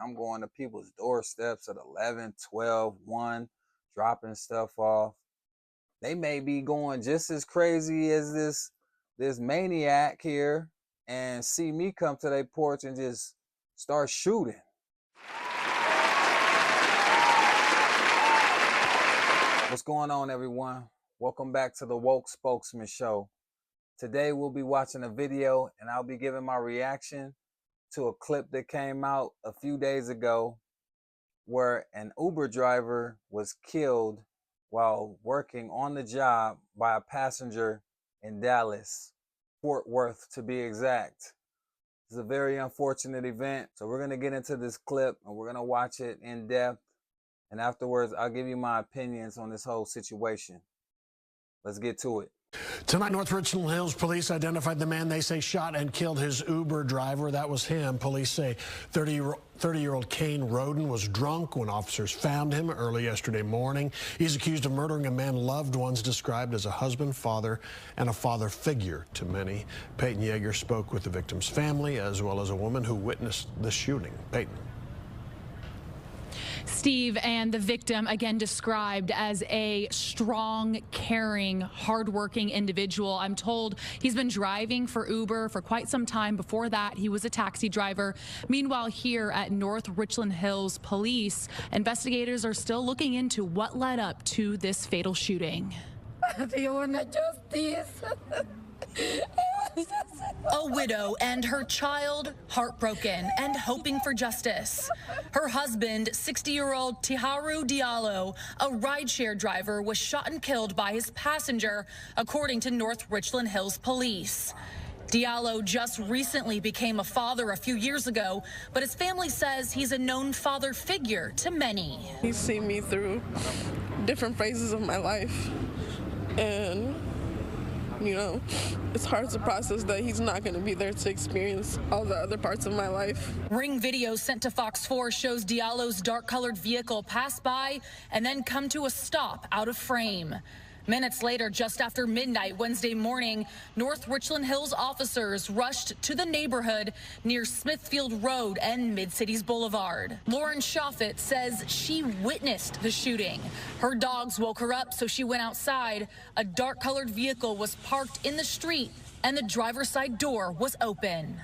I'm going to people's doorsteps at 11, 12, 1, dropping stuff off. They may be going just as crazy as this maniac here and see me come to their porch and just start shooting. What's going on, everyone? Welcome back to the Woke Spokesman Show. Today we'll be watching a video and I'll be giving my reaction to a clip that came out a few days ago where an Uber driver was killed while working on the job by a passenger in Dallas, Fort Worth to be exact. It's a very unfortunate event. So we're going to get into this clip and we're going to watch it in depth. And afterwards, I'll give you my opinions on this whole situation. Let's get to it. Tonight, North Richland Hills police identified the man they say shot and killed his Uber driver. That was him. Police say 30-year-old Kane Roden was drunk when officers found him early yesterday morning. He's accused of murdering a man loved ones described as a husband, father, and a father figure to many. Peyton Yeager spoke with the victim's family as well as a woman who witnessed the shooting. Peyton. Steve, and the victim, again described as a strong, caring, hardworking individual. I'm told he's been driving for Uber for quite some time. Before that, he was a taxi driver. Meanwhile, here at North Richland Hills Police, investigators are still looking into what led up to this fatal shooting. A widow and her child heartbroken and hoping for justice. Her husband, 60-year-old Tiharu Diallo, a rideshare driver, was shot and killed by his passenger, according to North Richland Hills Police. Diallo just recently became a father a few years ago, but his family says he's a known father figure to many. He's seen me through different phases of my life, and you know, it's hard to process that he's not going to be there to experience all the other parts of my life. Ring video sent to Fox 4 shows Diallo's dark-colored vehicle pass by and then come to a stop out of frame. Minutes later, just after midnight Wednesday morning, North Richland Hills officers rushed to the neighborhood near Smithfield Road and Mid-Cities Boulevard. Lauren Shoffett says she witnessed the shooting. Her dogs woke her up, so she went outside. A dark-colored vehicle was parked in the street, and the driver's side door was open.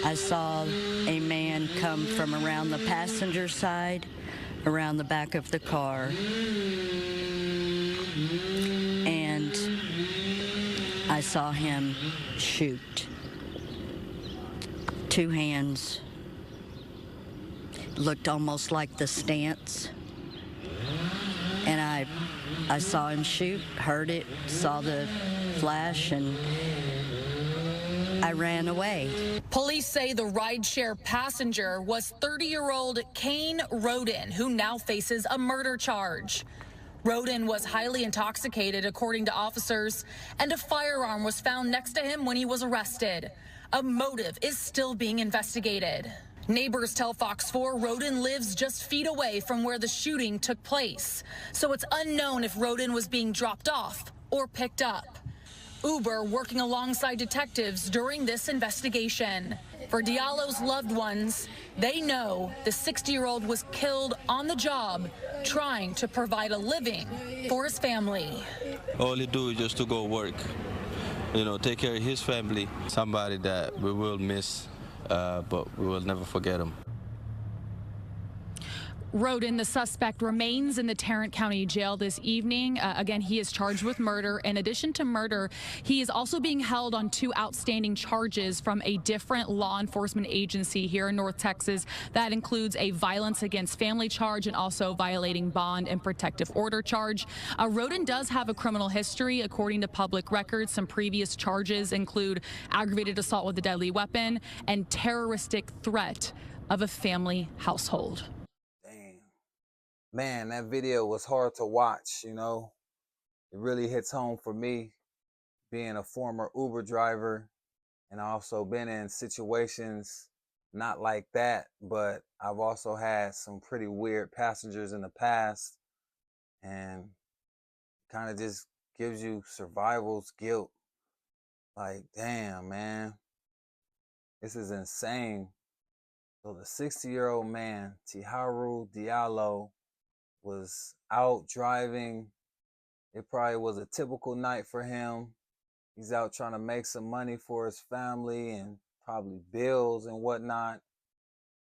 I saw a man come from around the passenger side, around the back of the car. And I saw him shoot. Two hands. Looked almost like the stance. And I saw him shoot, heard it, saw the flash, and I ran away. Police say the rideshare passenger was 30-year-old Kane Roden, who now faces a murder charge. Roden was highly intoxicated, according to officers, and a firearm was found next to him when he was arrested. A motive is still being investigated. Neighbors tell Fox 4 Roden lives just feet away from where the shooting took place, so it's unknown if Roden was being dropped off or picked up. Uber working alongside detectives during this investigation. For Diallo's loved ones, they know the 60-year-old was killed on the job trying to provide a living for his family. All he do is just to go work, take care of his family. Somebody that we will miss, but we will never forget him. Roden, the suspect, remains in the Tarrant County Jail this evening. Again, he is charged with murder. In addition to murder, he is also being held on 2 outstanding charges from a different law enforcement agency here in North Texas. That includes a violence against family charge and also violating bond and protective order charge. Roden does have a criminal history, according to public records. Some previous charges include aggravated assault with a deadly weapon and terroristic threat of a family household. Man, that video was hard to watch, It really hits home for me, being a former Uber driver, and also been in situations not like that, but I've also had some pretty weird passengers in the past, and kind of just gives you survival's guilt. Like, damn, man, this is insane. So the 60-year-old man, Tiharu Diallo, was out driving. It probably was a typical night for him. He's out trying to make some money for his family and probably bills and whatnot.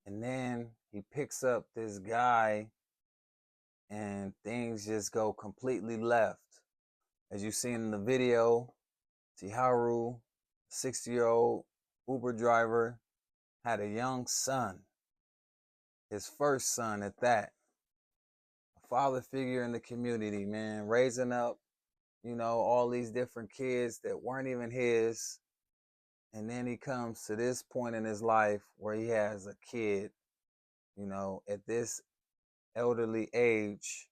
And then he picks up this guy and things just go completely left. As you've seen in the video, Tiharu, 60-year-old Uber driver, had a young son, his first son at that. A father figure in the community, man, raising up, all these different kids that weren't even his. And then he comes to this point in his life where he has a kid, at this elderly age.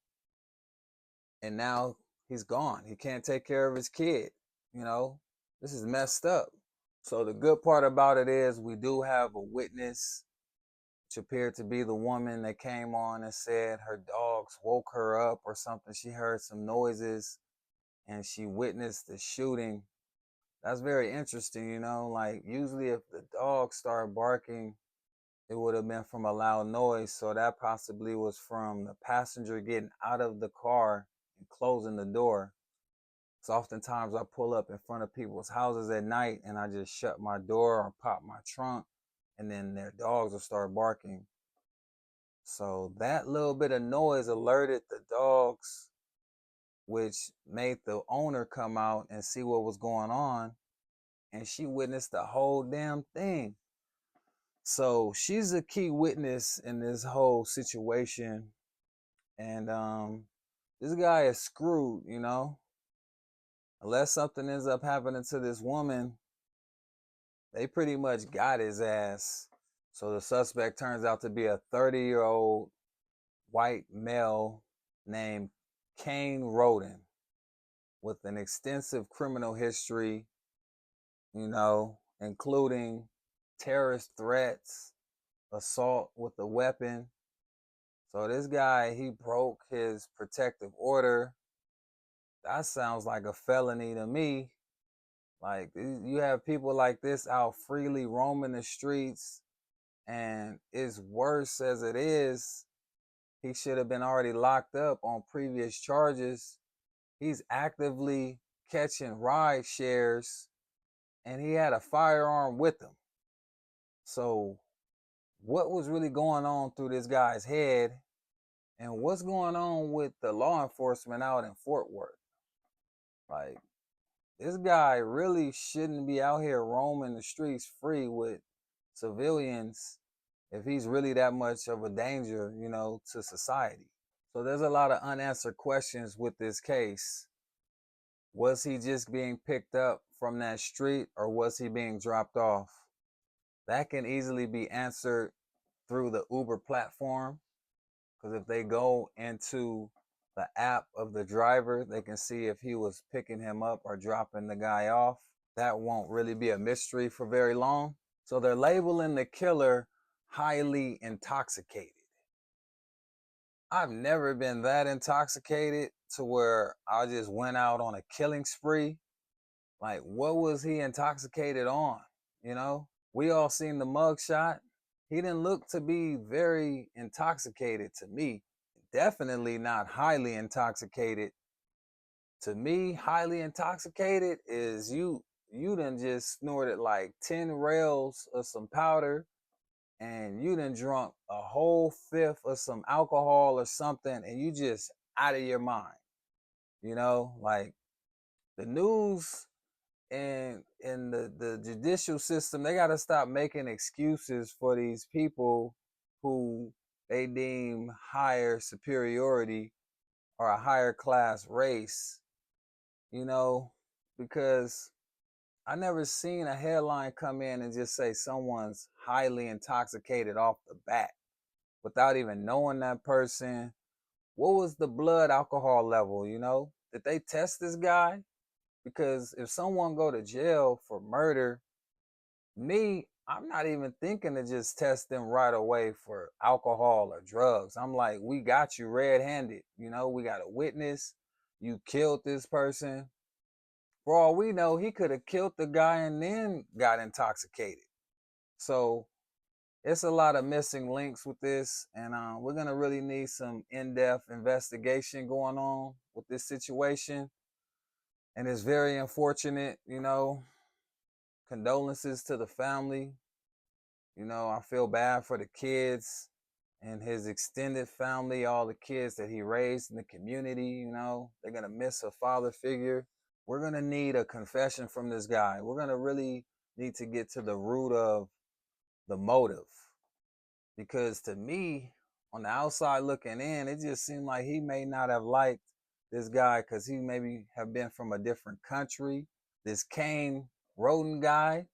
And now he's gone. He can't take care of his kid. This is messed up. So the good part about it is we do have a witness, which appeared to be the woman that came on and said her dogs woke her up or something. She heard some noises and she witnessed the shooting. That's very interesting, like usually if the dogs start barking, it would have been from a loud noise. So that possibly was from the passenger getting out of the car and closing the door. So oftentimes I pull up in front of people's houses at night and I just shut my door or pop my trunk, and then their dogs will start barking. So that little bit of noise alerted the dogs, which made the owner come out and see what was going on. And she witnessed the whole damn thing. So she's a key witness in this whole situation. And this guy is screwed, Unless something ends up happening to this woman, they pretty much got his ass. So the suspect turns out to be a 30-year-old white male named Kane Roden with an extensive criminal history, including terrorist threats, assault with a weapon. So this guy, he broke his protective order. That sounds like a felony to me. Like, you have people like this out freely roaming the streets, and it's worse as it is. He should have been already locked up on previous charges. He's actively catching ride shares, and he had a firearm with him. So what was really going on through this guy's head, and what's going on with the law enforcement out in Fort Worth? Like, this guy really shouldn't be out here roaming the streets free with civilians if he's really that much of a danger, to society. So there's a lot of unanswered questions with this case. Was he just being picked up from that street, or was he being dropped off? That can easily be answered through the Uber platform, because if they go into the app of the driver, they can see if he was picking him up or dropping the guy off. That won't really be a mystery for very long. So they're labeling the killer highly intoxicated. I've never been that intoxicated to where I just went out on a killing spree. Like, what was he intoxicated on? We all seen the mugshot. He didn't look to be very intoxicated to me. Definitely not highly intoxicated. To me, highly intoxicated is you done just snorted like 10 rails of some powder, and you done drunk a whole fifth of some alcohol or something, and you just out of your mind. Like the news and the judicial system, they got to stop making excuses for these people who they deem higher superiority or a higher class race, because I never seen a headline come in and just say someone's highly intoxicated off the bat without even knowing that person. What was the blood alcohol level, Did they test this guy? Because if someone go to jail for murder, I'm not even thinking to just test them right away for alcohol or drugs. I'm like, we got you red-handed. We got a witness. You killed this person. For all we know, he could have killed the guy and then got intoxicated. So it's a lot of missing links with this, and we're gonna really need some in-depth investigation going on with this situation. And it's very unfortunate, you know. Condolences to the family. You know, I feel bad for the kids and his extended family, all the kids that he raised in the community. You know, they're gonna miss a father figure. We're gonna need a confession from this guy. We're gonna really need to get to the root of the motive, because to me, on the outside looking in, it just seemed like he may not have liked this guy because he maybe have been from a different country. This Kane Roden guy,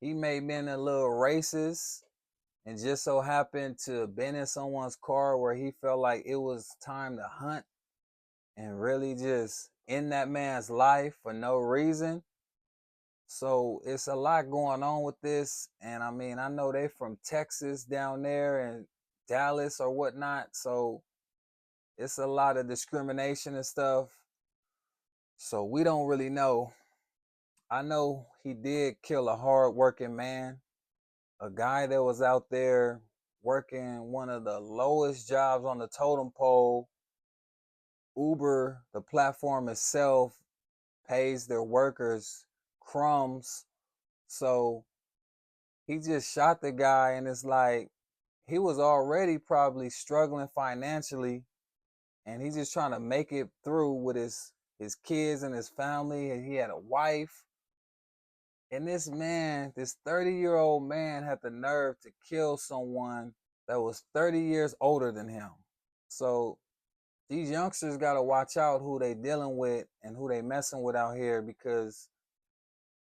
he may have been a little racist and just so happened to have been in someone's car where he felt like it was time to hunt and really just end that man's life for no reason. So it's a lot going on with this. And I mean, I know they from Texas down there and Dallas or whatnot. So it's a lot of discrimination and stuff. So we don't really know. I know he did kill a hard-working man, a guy that was out there working one of the lowest jobs on the totem pole. Uber, the platform itself, pays their workers crumbs. So he just shot the guy, and it's like he was already probably struggling financially, and he's just trying to make it through with his kids and his family, and he had a wife. And this man, this 30-year-old man, had the nerve to kill someone that was 30 years older than him. So these youngsters got to watch out who they dealing with and who they messing with out here, because,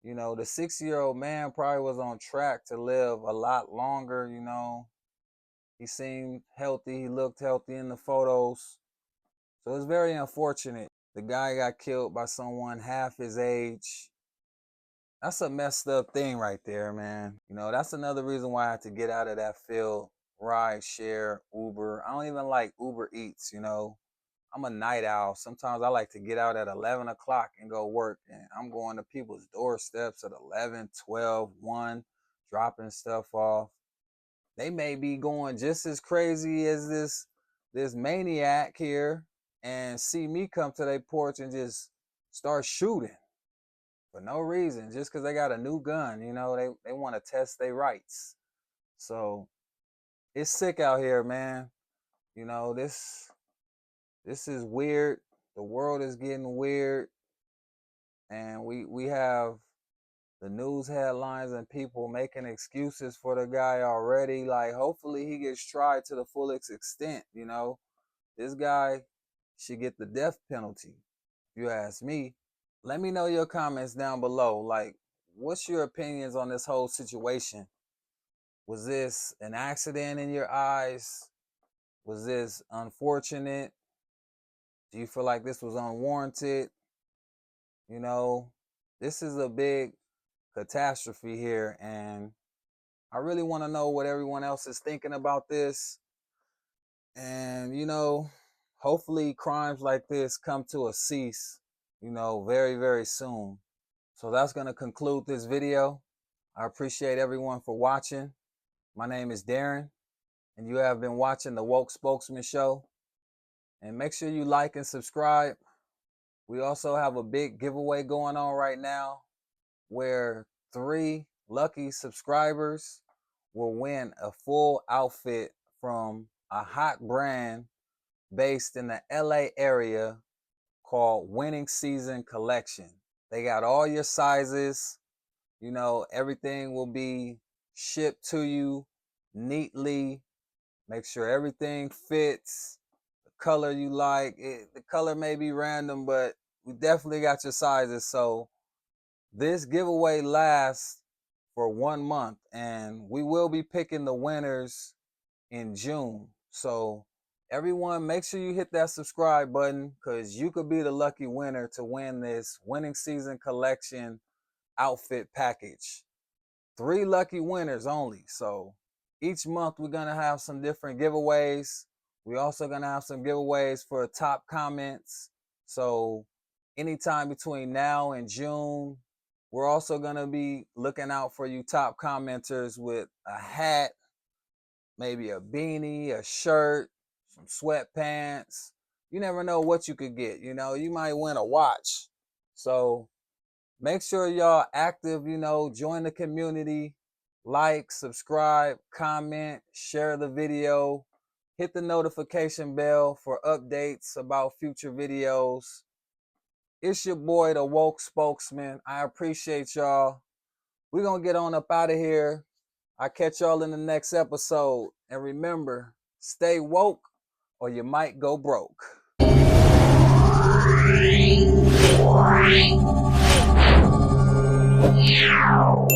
you know, the 60-year-old man probably was on track to live a lot longer. You know, he seemed healthy. He looked healthy in the photos. So it's very unfortunate. The guy got killed by someone half his age. That's a messed up thing right there, man. You know, that's another reason why I had to get out of that field. Ride, share, Uber. I don't even like Uber Eats, you know. I'm a night owl. Sometimes I like to get out at 11 o'clock and go work. And I'm going to people's doorsteps at 11, 12, 1, dropping stuff off. They may be going just as crazy as this maniac here and see me come to their porch and just start shooting for no reason, just because they got a new gun. You know, they want to test their rights. So it's sick out here, man. You know, this is weird. The world is getting weird, and we have the news headlines and people making excuses for the guy already. Like, hopefully he gets tried to the fullest extent. You know, this guy should get the death penalty, if you ask me. Let me know your comments down below. Like, what's your opinions on this whole situation? Was this an accident in your eyes? Was this unfortunate? Do you feel like this was unwarranted? You know, this is a big catastrophe here, and I really want to know what everyone else is thinking about this. And, you know, hopefully crimes like this come to a cease, you know, very, very soon. So that's going to conclude this video. I appreciate everyone for watching. My name is Darren, and you have been watching the Woke Spokesman Show. And make sure you like and subscribe. We also have a big giveaway going on right now where 3 lucky subscribers will win a full outfit from a hot brand based in the LA area called Winning Season Collection. They got all your sizes. You know, everything will be shipped to you neatly. Make sure everything fits the color you like. The color may be random, but we definitely got your sizes. So this giveaway lasts for 1 month, and we will be picking the winners in June. So everyone, make sure you hit that subscribe button, because you could be the lucky winner to win this Winning Season Collection outfit package. 3 lucky winners only. So each month we're going to have some different giveaways. We're also going to have some giveaways for top comments. So anytime between now and June, we're also going to be looking out for you top commenters with a hat maybe a beanie, a shirt, some sweatpants. You never know what you could get. You know, you might win a watch. So make sure y'all active, you know, join the community, like, subscribe, comment, share the video, hit the notification bell for updates about future videos. It's your boy, the Woke Spokesman. I appreciate y'all. We're going to get on up out of here. I'll catch y'all in the next episode. And remember, stay woke or you might go broke. Wow.